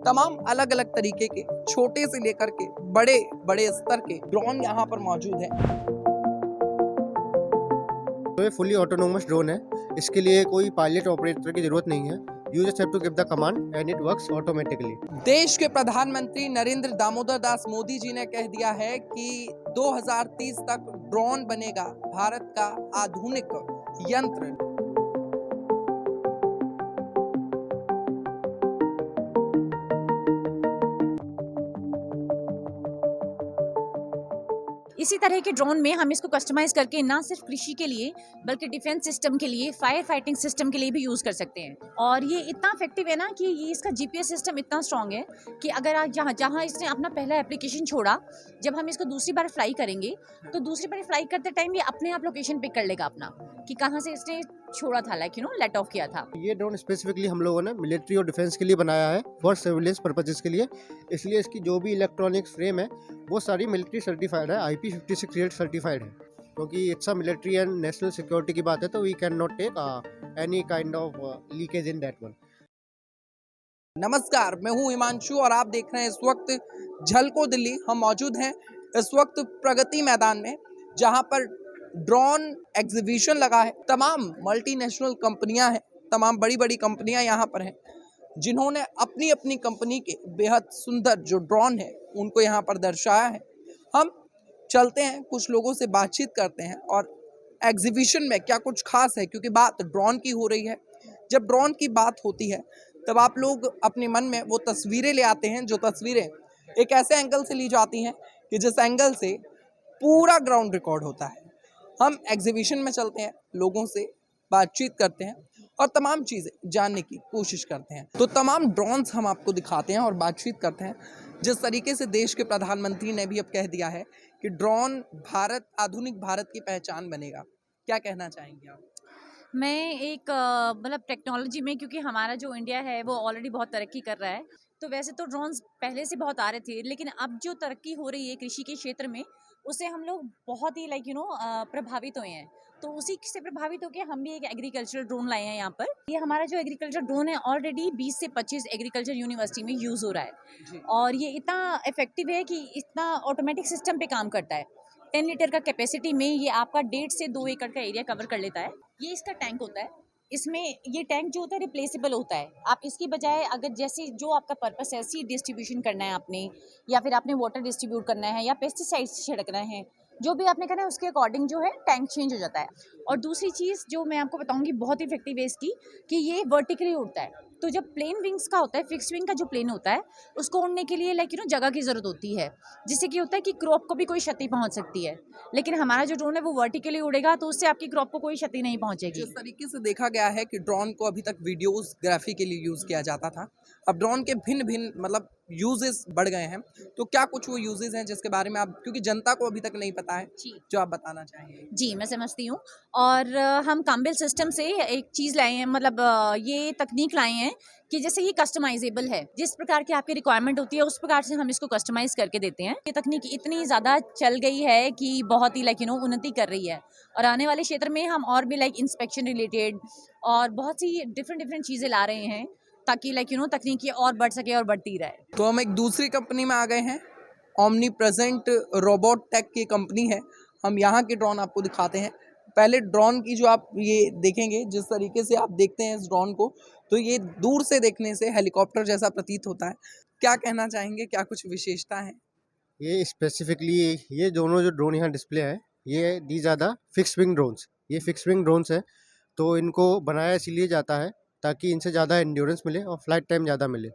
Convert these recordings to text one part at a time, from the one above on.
तमाम अलग अलग तरीके के छोटे से लेकर के बड़े बड़े स्तर के ड्रोन यहाँ पर मौजूद है। तो ये फुली ऑटोनोमस ड्रोन है। इसके लिए कोई पायलट ऑपरेटर की जरूरत नहीं है। You just have to give the command and it works automatically. देश के प्रधानमंत्री नरेंद्र दामोदर दास मोदी जी ने कह दिया है कि 2030 तक ड्रोन बनेगा भारत का आधुनिक यंत्र। इसी तरह के ड्रोन में हम इसको कस्टमाइज करके ना सिर्फ कृषि के लिए बल्कि डिफेंस सिस्टम के लिए, फायर फाइटिंग सिस्टम के लिए भी यूज़ कर सकते हैं। और ये इतना इफेक्टिव है ना कि ये इसका जीपीएस सिस्टम इतना स्ट्रॉन्ग है कि अगर आप जहाँ इसने अपना पहला एप्लीकेशन छोड़ा, जब हम इसको दूसरी बार फ्लाई करेंगे तो दूसरी बार फ्लाई करते टाइम ये अपने आप लोकेशन पिक कर लेगा अपना कि कहाँ से इसने छोड़ा था, लेट ऑफ किया था। ये ड्रोन स्पेसिफिकली हम लोगों ने मिलिट्री और डिफेंस के लिए बनाया है, फॉर सर्विलेंस पर्पजेस के लिए। इसलिए इसकी जो भी इलेक्ट्रॉनिक्स फ्रेम है वो सारी मिलिट्री सर्टिफाइड है, IP5638 सर्टिफाइड है। क्योंकि it's a military and national security की बात है तो we can not take any kind of leakage in that one. नमस्कार, मैं हूं हिमांशु और आप देख रहे हैं इस वक्त झलको दिल्ली। हम मौजूद हैं इस वक्त प्रगति मैदान में, जहां पर ड्रोन एग्जीबिशन लगा है। तमाम मल्टीनेशनल कंपनियां हैं, तमाम बड़ी बड़ी कंपनियां यहां पर हैं, जिन्होंने अपनी अपनी कंपनी के बेहद सुंदर जो ड्रोन है उनको यहां पर दर्शाया है। हम चलते हैं, कुछ लोगों से बातचीत करते हैं और एग्जीबिशन में क्या कुछ खास है, क्योंकि बात ड्रोन की हो रही है। जब ड्रोन की बात होती है तब आप लोग अपने मन में वो तस्वीरें ले आते हैं, जो तस्वीरें एक ऐसे एंगल से ली जाती हैं कि जिस एंगल से पूरा ग्राउंड रिकॉर्ड होता है। हम एग्जीबिशन में चलते हैं, लोगों से बातचीत करते हैं और तमाम चीज़ें जानने की कोशिश करते हैं। तो तमाम ड्रोन्स हम आपको दिखाते हैं और बातचीत करते हैं। जिस तरीके से देश के प्रधानमंत्री ने भी अब कह दिया है कि ड्रोन भारत, आधुनिक भारत की पहचान बनेगा, क्या कहना चाहेंगे आप? मैं एक टेक्नोलॉजी में, क्योंकि हमारा जो इंडिया है वो ऑलरेडी बहुत तरक्की कर रहा है, तो वैसे तो ड्रोन्स पहले से बहुत आ रहे थे, लेकिन अब जो तरक्की हो रही है कृषि के क्षेत्र में, उससे हम लोग बहुत ही प्रभावित हुए हैं। तो उसी से प्रभावित होकर हम भी एक एग्रीकल्चरल ड्रोन लाए हैं यहाँ पर। ये हमारा जो एग्रीकल्चर ड्रोन है ऑलरेडी 20 से 25 एग्रीकल्चर यूनिवर्सिटी में यूज़ हो रहा है और ये इतना इफेक्टिव है कि इतना ऑटोमेटिक सिस्टम पे काम करता है। 10 लीटर का कैपेसिटी में ये आपका 1.5 से 2 एकड़ का एरिया कवर कर लेता है। ये इसका टैंक होता है। इसमें ये टैंक जो होता है रिप्लेसेबल होता है। आप इसकी बजाय अगर जैसे जो आपका पर्पस है, सीड डिस्ट्रीब्यूशन करना है आपने, या फिर आपने वाटर डिस्ट्रीब्यूट करना है या पेस्टिसाइड्स छिड़कना है, जो भी आपने करना है उसके अकॉर्डिंग जो है टैंक चेंज हो जाता है। और दूसरी चीज़ जो मैं आपको बताऊंगी बहुत इफेक्टिव है इसकी, कि ये वर्टिकली उड़ता है। तो जब प्लेन विंग्स का होता है, फिक्स विंग का जो प्लेन होता है, उसको उड़ने के लिए जगह की ज़रूरत होती है, जिससे कि होता है कि क्रॉप को भी कोई क्षति पहुंच सकती है। लेकिन हमारा जो ड्रोन है वो वर्टिकली उड़ेगा, तो उससे आपकी क्रॉप को कोई क्षति नहीं पहुंचेगी। जिस तरीके से देखा गया है कि ड्रोन को अभी तक वीडियोग्राफी के लिए यूज़ किया जाता था, अब ड्रोन के भिन्न भिन्न यूजेस बढ़ गए हैं। तो क्या कुछ वो यूजेस हैं जिसके बारे में आप, क्योंकि जनता को अभी तक नहीं पता है, जो आप बताना चाहेंगे? जी, मैं समझती हूँ। और हम काम्बिल सिस्टम से एक चीज़ लाए हैं, ये तकनीक लाए हैं कि जैसे ये कस्टमाइजेबल है, जिस प्रकार की आपकी रिक्वायरमेंट होती है उस प्रकार से हम इसको कस्टमाइज करके देते हैं। ये तकनीक इतनी ज़्यादा चल गई है कि बहुत ही उन्नति कर रही है, और आने वाले क्षेत्र में हम और भी इंस्पेक्शन रिलेटेड और बहुत सी डिफरेंट चीज़ें ला रहे हैं, ताकि तकनीकी और बढ़ सके और बढ़ती रहे। तो हम एक दूसरी कंपनी में आ गए हैं, ओमनी प्रेजेंट रोबोट टेक की कंपनी है। हम यहाँ के ड्रोन आपको दिखाते हैं। पहले ड्रोन की जो आप ये देखेंगे, जिस तरीके से आप देखते हैं इस ड्रोन को, तो ये दूर से देखने से हेलीकॉप्टर जैसा प्रतीत होता है। क्या कहना चाहेंगे, क्या कुछ विशेषता है? ये स्पेसिफिकली ये दोनों जो ड्रोन यहाँ डिस्प्ले है, ये these are the fix wing drones. ये फिक्स विंग ड्रोन्स है, तो इनको बनाया इसीलिए जाता है ताकि इनसे ज़्यादा एंड्योरेंस मिले और फ्लाइट टाइम ज़्यादा मिले।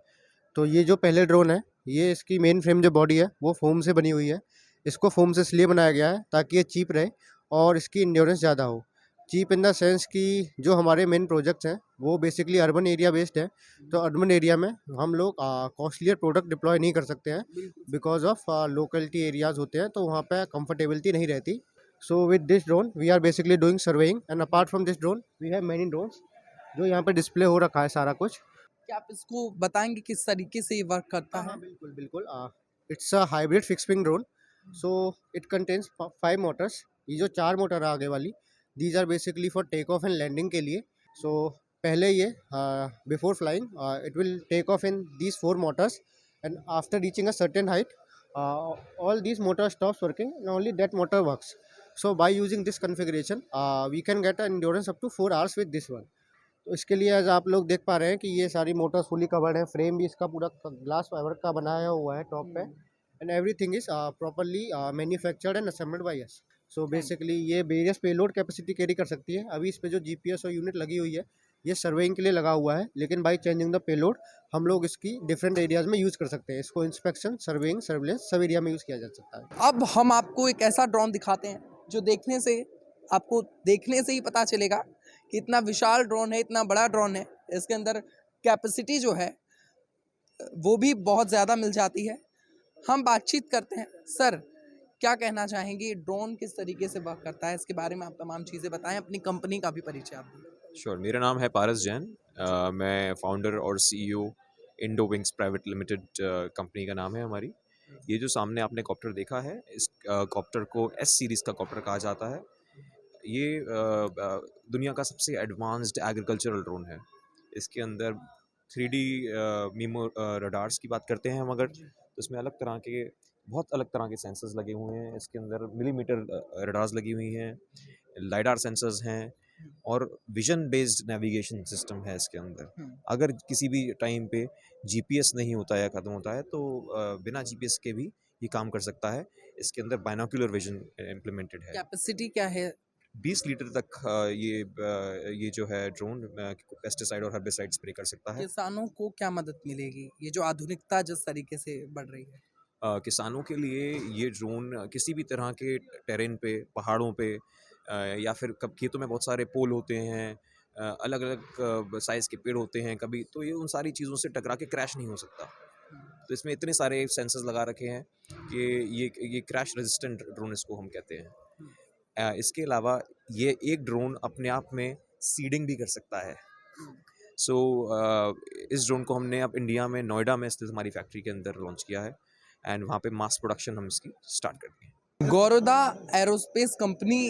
तो ये जो पहले ड्रोन है, ये इसकी मेन फ्रेम जो बॉडी है वो फोम से बनी हुई है। इसको फोम से इसलिए बनाया गया है ताकि ये चीप रहे और इसकी एंड्योरेंस ज़्यादा हो। चीप इन द सेंस कि जो हमारे मेन प्रोजेक्ट्स हैं वो बेसिकली अर्बन एरिया बेस्ड है। तो अर्बन एरिया में हम लोग कॉस्टलियर प्रोडक्ट डिप्लॉय नहीं कर सकते हैं, बिकॉज ऑफ लोकलिटी एरियाज होते हैं, तो वहाँ पे कंफर्टेबिलिटी नहीं रहती। So with this drone we are basically doing surveying, and apart from this drone we have many drones जो यहाँ पे डिस्प्ले हो रखा है सारा कुछ। क्या आप इसको बताएंगे किस तरीके से ये वर्क करता है? बिल्कुल बिल्कुल। It's a hybrid fix wing drone, so it contains 5 motors. ये जो 4 मोटर है आगे वाली, these are basically for take off and landing के लिए। सो पहले ये before flying it will take off in these 4 motors, and after reaching a certain height, all these motors stops working and only that motor works. So by using this configuration, we can get an endurance up to 4 hours with this one. तो इसके लिए आज आप लोग देख पा रहे हैं कि ये सारी मोटर्स फुली कवर्ड है, फ्रेम भी इसका पूरा ग्लास फाइबर का बनाया हुआ है टॉप पे, and everything is properly manufactured and assembled by us. So basically ये वेरियस पेलोड कैपेसिटी कैरी कर सकती है. अभी इस पे जो जीपीएस और यूनिट लगी हुई है ये सर्वेइंग के लिए लगा हुआ है, लेकिन बाई चेंजिंग द पेलोड हम लोग इसकी डिफरेंट एरियाज में यूज़ कर सकते हैं. इसको इंस्पेक्शन, सर्वेइंग, सर्विलेंस सब एरिया में यूज़ किया जा सकता है. अब हम आपको एक ऐसा ड्रोन दिखाते हैं जो देखने से ही पता चलेगा कि इतना विशाल ड्रोन है, इतना बड़ा ड्रोन है. इसके अंदर कैपेसिटी जो है वो भी बहुत ज़्यादा मिल जाती है. हम बातचीत करते हैं. सर, क्या कहना चाहेंगे, ड्रोन किस तरीके से वर्क करता है, इसके बारे में आप तमाम चीज़ें बताएं, अपनी कंपनी का भी परिचय आप दें. श्योर. मेरा नाम है पारस जैन. मैं फाउंडर और CEO Indo wings private limited company का नाम है हमारी. ये जो सामने आपने कॉप्टर देखा है, इस कॉप्टर को एस सीरीज़ का कॉप्टर कहा जाता है. ये दुनिया का सबसे एडवांस्ड एग्रीकल्चरल ड्रोन है. इसके अंदर 3D मीमो रडार्स की बात करते हैं हम अगर, तो इसमें बहुत अलग तरह के सेंसर्स लगे हुए हैं. इसके अंदर मिलीमीटर रडार्स लगी हुई हैं, लाइडार सेंसर्स हैं और विजन बेस्ड नेविगेशन सिस्टम है इसके अंदर. अगर किसी भी टाइम पे जीपीएस नहीं होता है, ख़त्म होता है, तो बिना जीपीएस के भी ये काम कर सकता है. इसके अंदर बाइनोक्यूलर विजन इम्प्लीमेंटेड है. कैपेसिटी क्या है? 20 लीटर तक ये जो है ड्रोन पेस्टिसाइड और हर्बिसाइड स्प्रे कर सकता है. किसानों को क्या मदद मिलेगी, ये जो आधुनिकता जिस तरीके से बढ़ रही है? किसानों के लिए ये ड्रोन किसी भी तरह के टेरेन पे, पहाड़ों पे या फिर कब खेतों में बहुत सारे पोल होते हैं, अलग अलग साइज़ के पेड़ होते हैं कभी, तो ये उन सारी चीज़ों से टकरा के क्रैश नहीं हो सकता. तो इसमें इतने सारे सेंसर्स लगा रखे हैं कि ये क्रैश रेजिस्टेंट ड्रोन इसको हम कहते हैं. इसके अलावा ये एक ड्रोन अपने आप में सीडिंग भी कर सकता है. सो इस ड्रोन को हमने अब इंडिया में नोएडा में स्थित हमारी फैक्ट्री के अंदर लॉन्च किया है, एंड वहाँ पे मास प्रोडक्शन हम इसकी स्टार्ट कर दिए. गौरदा एरोस्पेस कंपनी,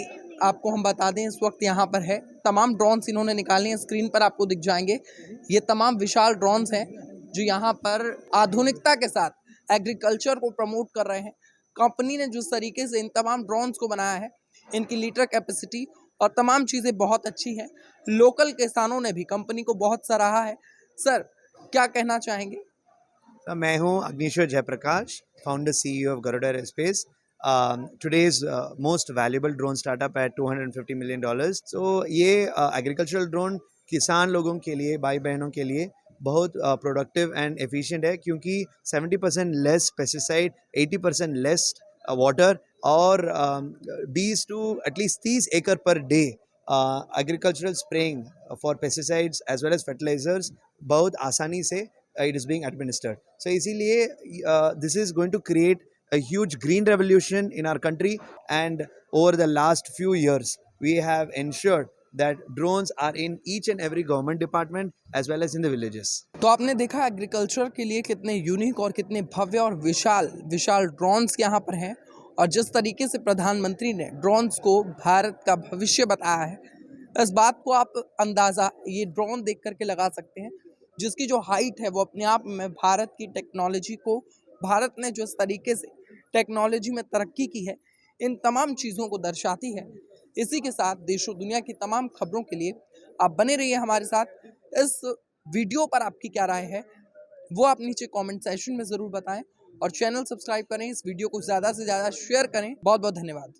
आपको हम बता दें, इस वक्त यहाँ पर है. तमाम ड्रोन्स इन्होंने निकाले हैं, स्क्रीन पर आपको दिख जाएंगे. ये तमाम विशाल ड्रोन्स हैं जो यहाँ पर आधुनिकता के साथ एग्रीकल्चर को प्रमोट कर रहे हैं. कंपनी ने जिस तरीके से इन तमाम ड्रोन्स को बनाया है, इनकी लीटर कैपेसिटी और तमाम चीज़ें बहुत अच्छी हैं. लोकल किसानों ने भी कंपनी को बहुत सराहा है. सर, क्या कहना चाहेंगे? मैं हूँ Agnishwar Jayaprakash, founder CEO of Garuda aerospace. Today's most valuable drone startup at $250 million. So ये एग्रीकल्चरल ड्रोन किसान लोगों के लिए, भाई बहनों के लिए बहुत प्रोडक्टिव एंड एफिशिएंट है, क्योंकि 70% लेस पेस्टिसाइड, 80% लेस वाटर और 20 to at least 30 acre per day agricultural spraying for pesticides as well as fertilisers बहुत आसानी से it is being administered. So इसीलिए this is going to create a huge green revolution in our country, and over the last few years we have ensured that drones are in each and every government department as well as in the villages. तो आपने देखा agriculture के लिए कितने unique और कितने भव्य और विशाल drones यहाँ पर हैं, और जिस तरीके से प्रधानमंत्री ने ड्रोन्स को भारत का भविष्य बताया है, इस बात को आप अंदाज़ा ये ड्रोन देख करके लगा सकते हैं, जिसकी जो हाइट है वो अपने आप में भारत की टेक्नोलॉजी को, भारत ने जो इस तरीके से टेक्नोलॉजी में तरक्की की है, इन तमाम चीज़ों को दर्शाती है. इसी के साथ देश और दुनिया की तमाम खबरों के लिए आप बने रहिए हमारे साथ. इस वीडियो पर आपकी क्या राय है वो आप नीचे कमेंट सेक्शन में ज़रूर बताएं, और चैनल सब्सक्राइब करें, इस वीडियो को ज़्यादा से ज़्यादा शेयर करें. बहुत बहुत धन्यवाद.